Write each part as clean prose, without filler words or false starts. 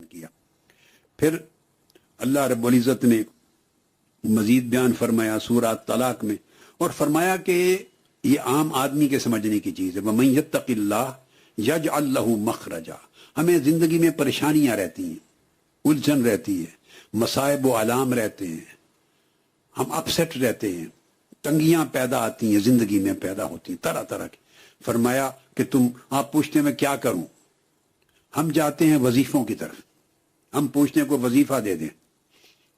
किया। फिर अल्लाह रब्बुल इज़्ज़त ने मजीद बयान फरमाया सूरह तलाक में, और फरमाया कि ये आम आदमी के समझने की चीज़ है। वमन यत्तक़िल्लाह यजअल लहू मखरजा। हमें ज़िंदगी में परेशानियाँ रहती हैं, उलझन रहती है, मसाइब व आलाम रहते हैं, हम अपसेट रहते हैं, तंगियाँ पैदा आती हैं, ज़िंदगी में पैदा होती हैं तरह तरह की। फरमाया कि आप पूछते हैं मैं क्या करूं, हम जाते हैं वजीफों की तरफ, हम पूछते हैं कोई वजीफा दे दें,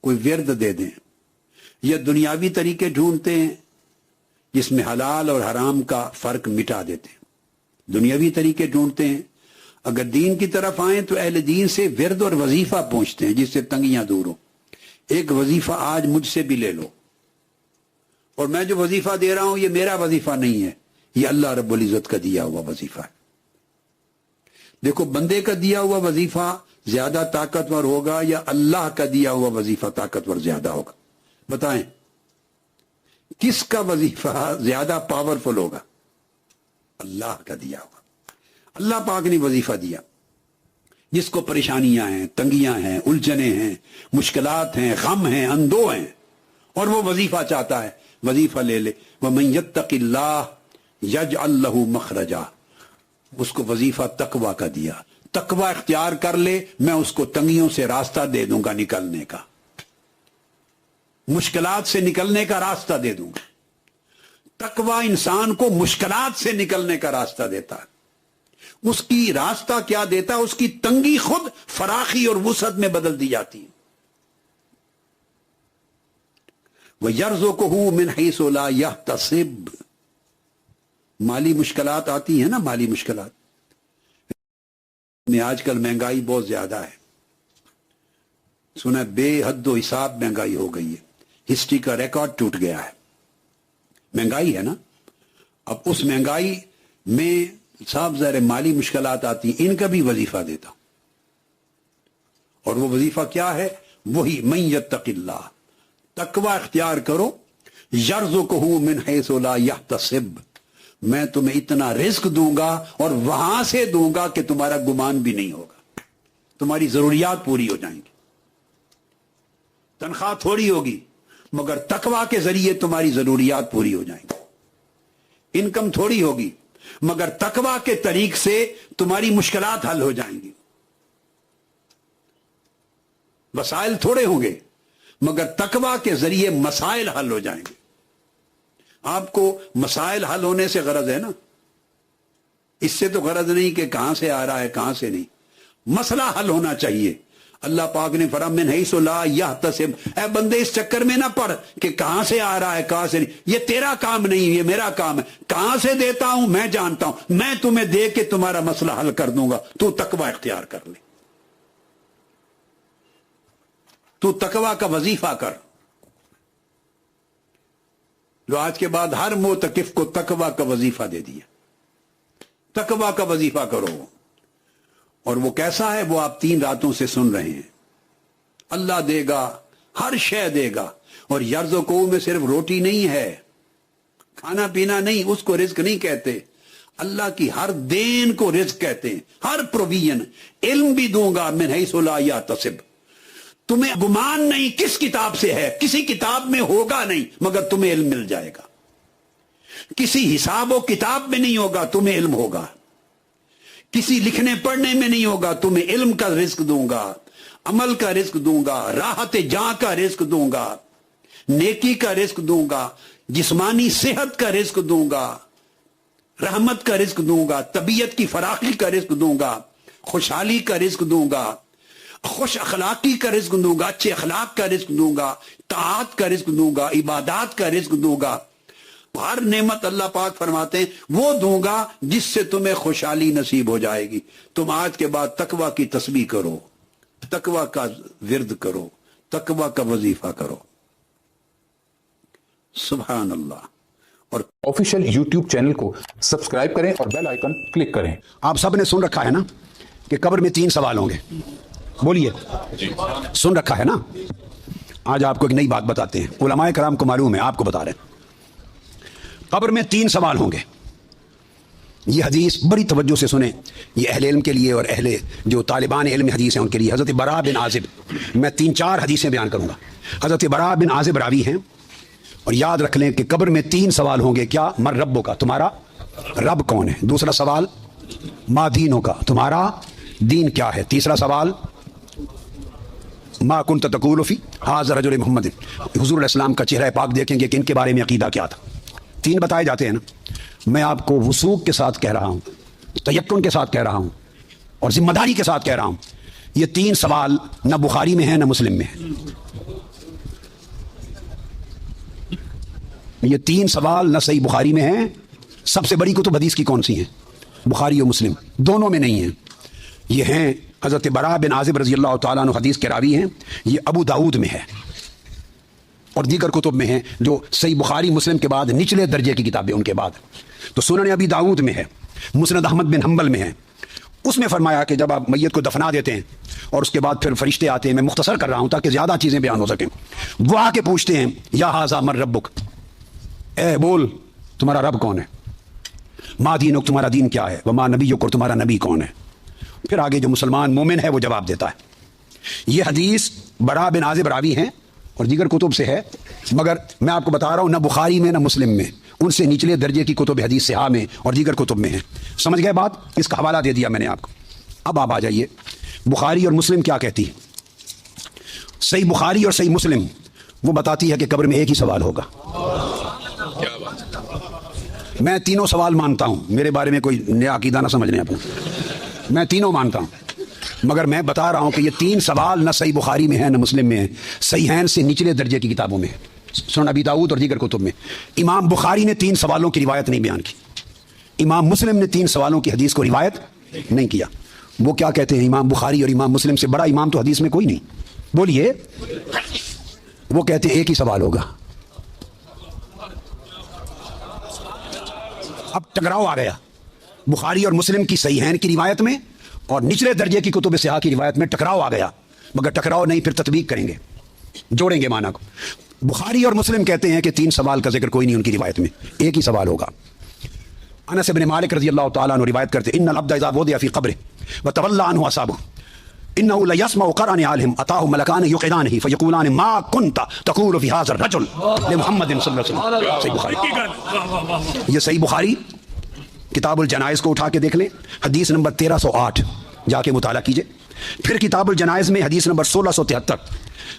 कोई विर्द दे दें, या दुनियावी तरीके ढूंढते हैं जिसमें हलाल और हराम का फर्क मिटा देते हैं, दुनियावी तरीके ढूंढते हैं। अगर दीन की तरफ आए तो अहले दीन से विर्द और वजीफा पूछते हैं जिससे तंगियां दूर हो। एक वजीफा आज मुझसे भी ले लो, और मैं जो वजीफा दे रहा हूं ये मेरा वजीफा नहीं है, ये अल्लाह रब्बुल इज़्ज़त का दिया हुआ वजीफा है। देखो बंदे का दिया हुआ वजीफा ज्यादा ताकतवर होगा या अल्लाह का दिया हुआ वजीफा ताकतवर ज्यादा होगा? बताएं किसका वजीफा ज्यादा पावरफुल होगा? अल्लाह का दिया हुआ। अल्लाह पाक ने वजीफा दिया। जिसको परेशानियां हैं, तंगियां हैं, उलझने हैं, मुश्किलात हैं, गम हैं, अंदो हैं, और वो वजीफा चाहता है, वजीफा ले ले। वमन यत्तक़िल्लाह यजअल लहू मखरजा। उसको वजीफा तकवा का दिया, तकवा इख्तियार कर ले, मैं उसको तंगियों से रास्ता दे दूंगा निकलने का, मुश्किलात से निकलने का रास्ता दे दूंगा। तकवा इंसान को मुश्किलात से निकलने का रास्ता देता है। उसकी रास्ता क्या देता है? उसकी तंगी खुद फराखी और वुसअत में बदल दी जाती है। वयर्ज़ुक़हु मिन हैसु ला यहतसिब। माली मुश्किलात आती है ना, माली मुश्किलात में आजकल महंगाई बहुत ज्यादा है, सुना बेहद हिसाब महंगाई हो गई है, हिस्ट्री का रिकॉर्ड टूट गया है। महंगाई है ना, अब उस महंगाई में साहब ज़रा माली मुश्किलात आती, इनका भी वजीफा देता, और वो वजीफा क्या है? वही मन यत्तक़िल्लाह, तकवा इख्तियार करो। यर्ज़ुक़हु मिन हैसु ला यहतसिब। मैं तुम्हें इतना रिस्क दूंगा और वहां से दूंगा कि तुम्हारा गुमान भी नहीं होगा, तुम्हारी जरूरियात पूरी हो जाएंगी। तनख्वाह थोड़ी होगी मगर तकवा के जरिए तुम्हारी जरूरियात पूरी हो जाएंगी। इनकम थोड़ी होगी मगर तकवा के तरीक से तुम्हारी मुश्किलात हल हो जाएंगी। वसाइल थोड़े होंगे मगर तकवा के जरिए मसाइल हल हो जाएंगे। आपको मसाइल हल होने से गरज है ना, इससे तो गरज नहीं कि कहां से आ रहा है कहां से नहीं, मसला हल होना चाहिए। अल्लाह पाक ने फरमाया मिन हैसु ला यहतसिब। ऐ बंदे इस चक्कर में ना पड़ कि कहां से आ रहा है कहां से नहीं, ये तेरा काम नहीं, ये मेरा काम है। कहां से देता हूं मैं जानता हूं, मैं तुम्हें दे के तुम्हारा मसला हल कर दूंगा। तू तकवा इख्तियार कर ले, तू तकवा का वजीफा कर लो। आज के बाद हर मोतकिफ को तकवा का वजीफा दे दिया, तकवा का वजीफा करो। और वो कैसा है वो आप 3 रातों से सुन रहे हैं। अल्लाह देगा, हर शय देगा। और यर्ज़ुक़हु में सिर्फ रोटी नहीं है, खाना पीना नहीं, उसको रिज़्क नहीं कहते। अल्लाह की हर देन को रिज़्क कहते हैं, हर प्रोविजन। इल्म भी दूंगा मिन हैसु ला यहतसिब। तुम्हें गुमान नहीं किस किताब से है, किसी किताब में होगा नहीं मगर तुम्हें इल्म मिल जाएगा। किसी हिसाब व किताब में नहीं होगा, तुम्हें इल्म होगा। किसी लिखने पढ़ने में नहीं होगा, तुम्हें इल्म का रिस्क दूंगा, अमल का रिस्क दूंगा, राहत जहां का रिस्क दूंगा, नेकी का रिस्क दूंगा, जिस्मानी सेहत का रिस्क दूंगा, रहमत का रिस्क दूंगा, तबीयत की फराखी का रिस्क दूंगा, खुशहाली का रिस्क दूंगा, खुश अखलाकी का रिस्क दूंगा, अच्छे अखलाक का रिस्क दूंगा, ताअत का रिस्क दूंगा, इबादत का रिस्क दूंगा। हर नेमत अल्लाह पाक फरमाते हैं वो दूंगा जिससे तुम्हें खुशहाली नसीब हो जाएगी। तुम आज के बाद तकवा की तस्बीह करो, तकवा का विर्द करो, तकवा का वजीफा करो। सुभान अल्लाह। और ऑफिशियल यूट्यूब चैनल को सब्सक्राइब करें और बेल आइकन क्लिक करें। आप सबने सुन रखा है ना कि कब्र में 3 सवाल होंगे, बोलिए सुन रखा है ना। आज आपको एक नई बात बताते हैं, उलमाए कराम को मालूम है, आपको बता रहे हैं। कब्र में 3 सवाल होंगे। یہ حدیث بڑی توجہ سے سنیں، یہ اہل علم کے لیے اور اہل جو طالبان علم حدیث ہیں ان کے لیے۔ حضرت براء بن عازب، میں 3-4 حدیثیں بیان کروں گا۔ حضرت براء بن عازب راوی ہیں، اور یاد رکھ لیں کہ قبر میں 3 سوال ہوں گے۔ کیا؟ من ربک کا، تمہارا رب کون ہے؟ دوسرا سوال ما دینک کا، تمہارا دین کیا ہے؟ تیسرا سوال ما کنت تقول فی ھذا الرجل محمد، حضور علیہ السلام کا چہرہ پاک دیکھیں گے کہ ان کے بارے میں عقیدہ کیا تھا۔ 3 بتائے جاتے ہیں نا۔ میں آپ کو وثوق کے ساتھ کہہ رہا ہوں، تیقن کے ساتھ کہہ رہا ہوں، اور ذمہ داری کے ساتھ کہہ رہا ہوں، یہ 3 سوال نہ بخاری میں ہیں نہ مسلم میں ہیں۔ یہ 3 سوال نہ صحیح بخاری میں ہیں۔ سب سے بڑی کتب حدیث کی کون سی ہیں؟ بخاری و مسلم، دونوں میں نہیں ہیں۔ یہ ہیں حضرت براء بن عازب رضی اللہ تعالیٰ عنہ حدیث کے راوی ہیں، یہ ابو داؤد میں ہے اور دیگر کتب میں ہیں جو صحیح بخاری مسلم کے بعد نچلے درجے کی کتابیں ان کے بعد۔ تو سنن ابی داؤد میں ہے، مسند احمد بن حنبل میں ہے۔ اس میں فرمایا کہ جب آپ میت کو دفنا دیتے ہیں اور اس کے بعد پھر فرشتے آتے ہیں، میں مختصر کر رہا ہوں تاکہ زیادہ چیزیں بیان ہو سکیں، وہ آ کے پوچھتے ہیں یا ھذا من ربک، اے بول تمہارا رب کون ہے؟ ما دینک، تمہارا دین کیا ہے؟ وما نبیک، اور تمہارا نبی کون ہے؟ پھر آگے جو مسلمان مومن ہے وہ جواب دیتا ہے۔ یہ حدیث براء بن عازب راوی ہیں اور دیگر کتب سے ہے، مگر میں آپ کو بتا رہا ہوں نہ بخاری میں نہ مسلم میں، ان سے نچلے درجے کی کتب حدیث صحاح میں اور دیگر کتب میں ہیں۔ سمجھ گئے بات؟ اس کا حوالہ دے دیا میں نے آپ کو۔ اب آپ آ جائیے بخاری اور مسلم کیا کہتی ہے۔ صحیح بخاری اور صحیح مسلم وہ بتاتی ہے کہ قبر میں ایک ہی سوال ہوگا۔ میں تینوں سوال مانتا ہوں، میرے بارے میں کوئی نیا عقیدہ نہ سمجھ لیں اپنا، میں تینوں مانتا ہوں، مگر میں بتا رہا ہوں کہ یہ 3 سوال نہ صحیح بخاری میں ہیں نہ مسلم میں ہیں، صحیحین سے نچلے درجے کی کتابوں میں ہیں، سنن ابی داؤد اور دیگر کتب میں۔ امام بخاری نے 3 سوالوں کی روایت نہیں بیان کی، امام مسلم نے 3 سوالوں کی حدیث کو روایت نہیں کیا۔ وہ کیا کہتے ہیں؟ امام بخاری اور امام مسلم سے بڑا امام تو حدیث میں کوئی نہیں، بولیے۔ وہ کہتے ہیں ایک ہی سوال ہوگا۔ اب ٹکراؤ آ گیا بخاری اور مسلم کی صحیحین کی روایت میں اور نچلے درجے کی کتب صحاح کی روایت میں، ٹکراؤ آ گیا، مگر ٹکراؤ نہیں، پھر تطبیق کریں گے، جوڑیں گے معنی کو۔ بخاری اور مسلم کہتے ہیں کہ 3 سوال کا ذکر کوئی نہیں ان کی روایت میں، ایک ہی سوال ہوگا۔ انس بن مالک رضی اللہ تعالیٰ عنہ روایت کرتے ان العبد اذا وضع فی قبره وتولى عنه اصحابه انه ليسمع قرآن عالم اتاه ملكان يقعدانه فيقولان ما كنت تقول في هذا الرجل لمحمد صلی اللہ علیہ وسلم۔ صحیح بخاری، یہ صحیح بخاری کتاب الجنائز کو اٹھا کے دیکھ لیں، حدیث نمبر 1308 جا کے مطالعہ کیجئے۔ پھر کتاب الجنائز میں حدیث نمبر 1673،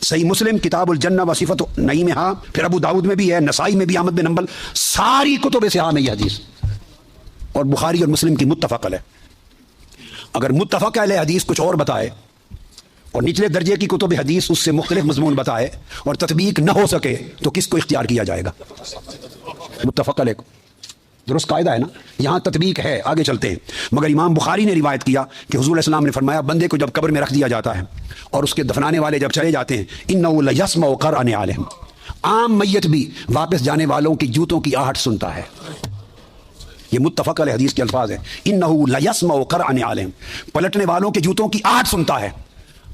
صحیح مسلم کتاب الجنہ و صفت نعیمہا، پھر ابو داؤد میں بھی ہے، نسائی میں بھی، احمد بن حنبل، ساری کتب صحاح میں یہ حدیث، اور بخاری اور مسلم کی متفق علیہ۔ اگر متفق علیہ حدیث کچھ اور بتائے اور نچلے درجے کی کتب حدیث اس سے مختلف مضمون بتائے اور تطبیق نہ ہو سکے تو کس کو اختیار کیا جائے گا؟ متفق علیہ کو۔ درست قاعدہ ہے نا، یہاں تطبیق ہے، آگے چلتے ہیں۔ مگر امام بخاری نے روایت کیا کہ حضور علیہ السلام نے فرمایا بندے کو جب قبر میں رکھ دیا جاتا ہے اور اس کے دفنانے والے جب چلے جاتے ہیں، انہ لیسمع قرآن عالم، عام میت بھی واپس جانے والوں کی جوتوں کی آہٹ سنتا ہے۔ یہ متفق علیہ حدیث کے الفاظ ہیں، انہ لیسمع قرآن عالم، پلٹنے والوں کے جوتوں کی آہٹ سنتا ہے۔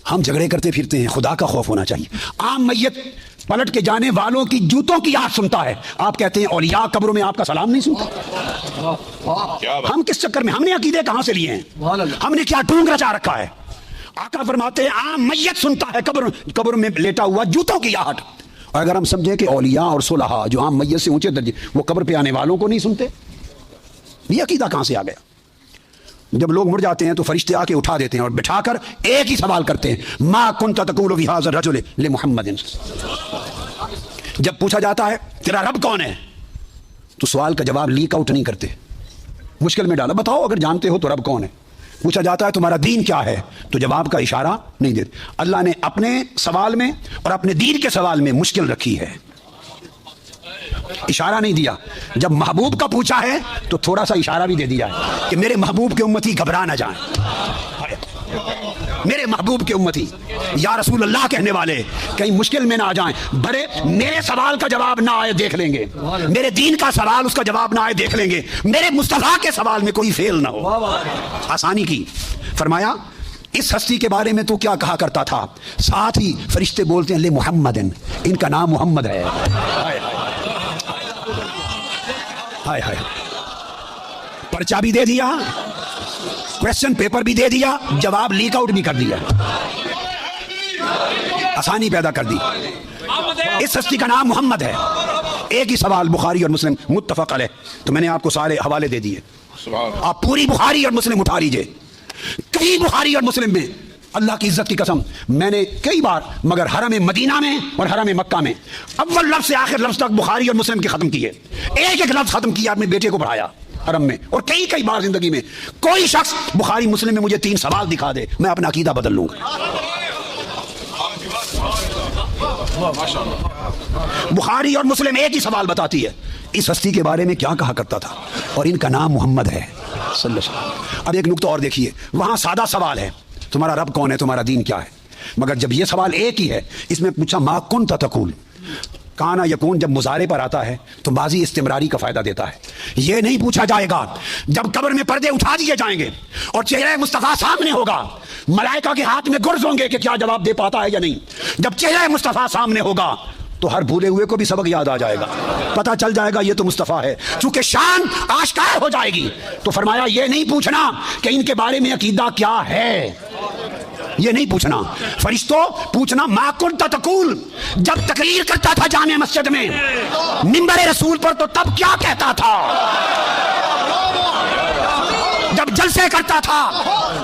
ہم جھگڑے کرتے پھرتے ہیں، خدا کا خوف ہونا چاہیے۔ عام میت پلٹ کے جانے والوں کی جوتوں کی آہٹ سنتا ہے، آپ کہتے ہیں اولیاء قبروں میں آپ کا سلام نہیں سنتا؟ ہم کس چکر میں، ہم نے عقیدے کہاں سے لیے ہیں؟ ہم نے کیا ڈھونگ رچا رکھا ہے؟ آقا فرماتے ہیں عام میت سنتا ہے قبر میں لیٹا ہوا جوتوں کی آہٹ۔ اور اگر ہم سمجھیں کہ اولیاء اور صلحاء جو عام میت سے اونچے درجے وہ قبر پہ آنے والوں کو نہیں سنتے، یہ عقیدہ کہاں سے آ گیا؟ جب لوگ مر جاتے ہیں تو فرشتے آ کے اٹھا دیتے ہیں اور بٹھا کر ایک ہی سوال کرتے ہیں، ما کنت تقول فی ھذا الرجل لمحمد۔ جب پوچھا جاتا ہے تیرا رب کون ہے تو سوال کا جواب لیک آؤٹ نہیں کرتے، مشکل میں ڈالا، بتاؤ اگر جانتے ہو تو رب کون ہے۔ پوچھا جاتا ہے تمہارا دین کیا ہے تو جواب کا اشارہ نہیں دیتے۔ اللہ نے اپنے سوال میں اور اپنے دین کے سوال میں مشکل رکھی ہے، اشارہ نہیں دیا۔ جب محبوب کا پوچھا ہے تو تھوڑا سا اشارہ بھی دے دیا ہے کہ میرے محبوب کے امتی گھبرا نہ جائیں، میرے محبوب کے امتی یا رسول اللہ کہنے والے کہیں مشکل میں نہ آ جائیں، بڑے میرے سوال کا جواب نہ آئے دیکھ لیں گے، میرے دین کا سوال اس کا جواب نہ آئے دیکھ لیں گے، میرے مصطفیٰ کے سوال میں کوئی فیل نہ ہو۔ آسانی کی فرمایا اس ہستی کے بارے میں تو کیا کہا کرتا تھا، ساتھ ہی فرشتے بولتے ہیں لے محمد، ان کا نام محمد ہے۔ ہائے ہائے पर्चा भी दे दिया, क्वेश्चन पेपर भी दे दिया, जवाब लीक आउट भी कर दिया, आसानी पैदा कर दी। इस हस्ती का नाम मोहम्मद है। एक ही सवाल, बुखारी और मुस्लिम मुत्तफक अलैह, तो मैंने आपको सारे हवाले दे दिए, आप पूरी बुखारी और मुस्लिम उठा लीजिए। कई बुखारी और मुस्लिम में, अल्लाह की इज्जत की कसम, मैंने कई बार, मगर हरम मदीना में और हरम मक्का में अव्वल लफ्ज से आखिर लफ्ज तक बुखारी और मुस्लिम के खत्म किए, एक एक लफ्ज खत्म किया, अपने बेटे को पढ़ाया हरम में। और कई कई बार जिंदगी में कोई शख्स बुखारी मुस्लिम में मुझे 3 सवाल दिखा दे, मैं अपना अकीदा बदल लूंगा। बुखारी और मुस्लिम एक ही सवाल बताती है, इस हस्ती के बारे में क्या कहा करता था, और इनका नाम मोहम्मद है सल्लल्लाहु अलैहि वसल्लम। अब एक नुक्ता और देखिए, वहां सादा सवाल है, तुम्हारा रब कौन है, तुम्हारा दीन क्या है, मगर जब ये सवाल एक ही है, इसमें पूछा मा कुन्त तक़ूल, काना यकून जब मुजारे पर आता है तो माजी इस्तिमरारी का फायदा देता है। ये नहीं पूछा जाएगा जब कब्र में पर्दे उठा दिए जाएंगे और चेहरे मुस्तफा सामने होगा, मलाइका के हाथ में गुर्ज होंगे कि क्या जवाब दे पाता है या नहीं। जब चेहरे मुस्तफा सामने होगा तो हर भूले हुए को भी सबक याद आ जाएगा, पता चल जाएगा ये तो मुस्तफा है, चूंकि शान आश्कार हो जाएगी। तो फरमाया ये नहीं पूछना कि इनके बारे में अकीदा क्या है, ये नहीं पूछना। फरिश्तों पूछना मा कुन्त तक़ूल, जब तकरीर करता था जामे मस्जिद में मिंबर रसूल पर, तो तब क्या कहता था, जब जलसे करता था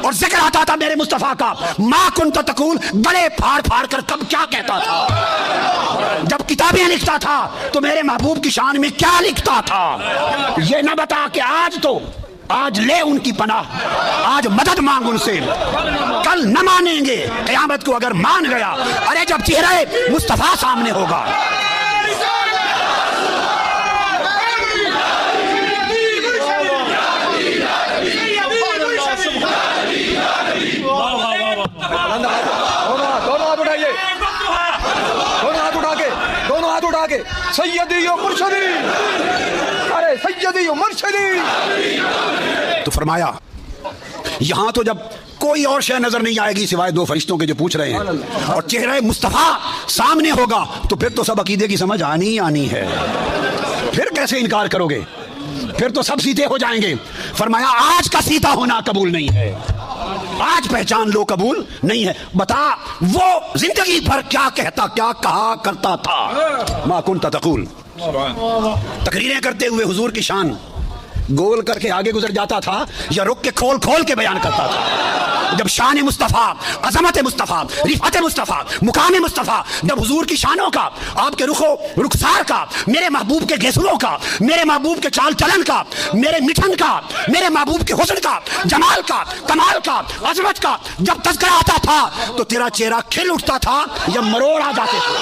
और जिक्र आता था मेरे मुस्तफा का, मा कुन्त तक़ूल, गले फाड़ फाड़ कर तब क्या कहता था, जब किताबें लिखता था तो मेरे महबूब की शान में क्या लिखता था। ये न बता कि आज ले उनकी पनाह, आज मदद मांग उनसे, कल न मानेंगे, क़यामत को अगर मान गया, अरे जब चेहरा मुस्तफा सामने होगा। दोनों हाथ उठा के सैयदी और मुर्शदी, अरे सैयदी और मुर्शदी। तो फरमाया यहां तो जब कोई और शय नजर नहीं आएगी सिवाय 2 फरिश्तों के जो पूछ रहे हैं, और चेहरा मुस्तफा सामने होगा, तो फिर तो सब अकीदे की समझ आनी ही आनी है, फिर कैसे इनकार करोगे, फिर तो सब सीधे हो जाएंगे। फरमाया आज का सीधा होना कबूल नहीं है, आज पहचान लो कबूल नहीं है। बता वो जिंदगी भर क्या कहता, क्या कहा करता था, मा कुन्त तक़ूल। तकरीरें करते हुए हुजूर की शान गोल करके आगे गुजर जाता था या रुक के खोल खोल के बयान करता था। जब शान मुस्तफ़ा, अज़मत मुस्तफ़ा, रिफ़त मुस्तफ़ा, मुकाम मुस्तफ़ा, जब हुजूर की शानों का, आपके रुखसार का, मेरे महबूब के गेसुरों का, मेरे महबूब के चाल चलन का, मेरे मिठन का, मेरे महबूब के हुस्न का, जमाल का, कमाल का, अज़मत का जब तज़किरा आता था तो तेरा चेहरा खिल उठता था या मरोड़ आ जाते थे।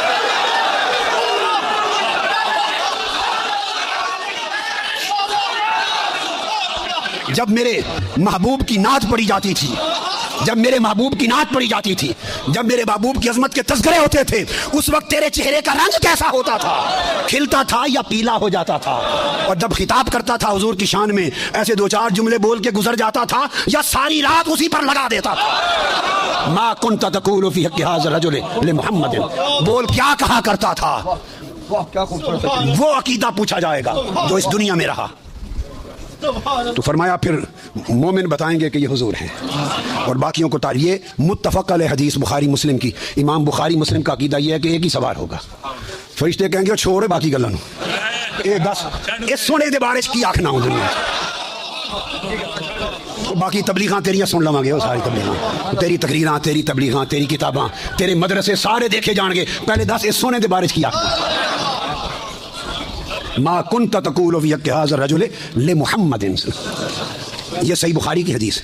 जब मेरे महबूब की नात पड़ी जाती थी, जब मेरे महबूब की नात पड़ी जाती थी, जब मेरे महबूब की अजमत के तज़किरे होते थे, उस वक्त तेरे चेहरे का रंग कैसा होता था, खिलता था या पीला हो जाता था। और जब खिताब करता था हुजूर की शान में, ऐसे 2-4 जुमले बोल के गुजर जाता था या सारी रात उसी पर लगा देता था। मा कुन्त तक़ूलु फ़ी हक़्क़ि हाज़ा रजुल लि मुहम्मद, बोल क्या कहा करता था, वो अकीदा पूछा जाएगा जो इस दुनिया में रहा। तो फरमाया फिर मोमिन बताएंगे कि ये हुजूर हैं, और बाकियों को ये मुत्तफ़क़ अलैह हदीस बुखारी मुस्लिम की, इमाम बुखारी मुस्लिम का अकीदा ये है कि एक ही सवाल होगा। फरिश्ते कहेंगे छोड़ बाकी गल्लां ए दस ए सुने दे बारे की आखना हो दुनिया, बाकी तबलीगां तेरियां सुन लवांगे, वो सारी तबलीगां, तेरी तकरीरां, तेरी तबलीगां, तेरी किताबां, तेरे मदरसे सारे देखे जाएंगे, पहले दस इस सोने दे बारे की आखना। मा कुन्त तक़ूलु फ़ी हक़्क़ि हाज़ा रजुल लि मुहम्मदिन, ये सही बुखारी की हदीस है।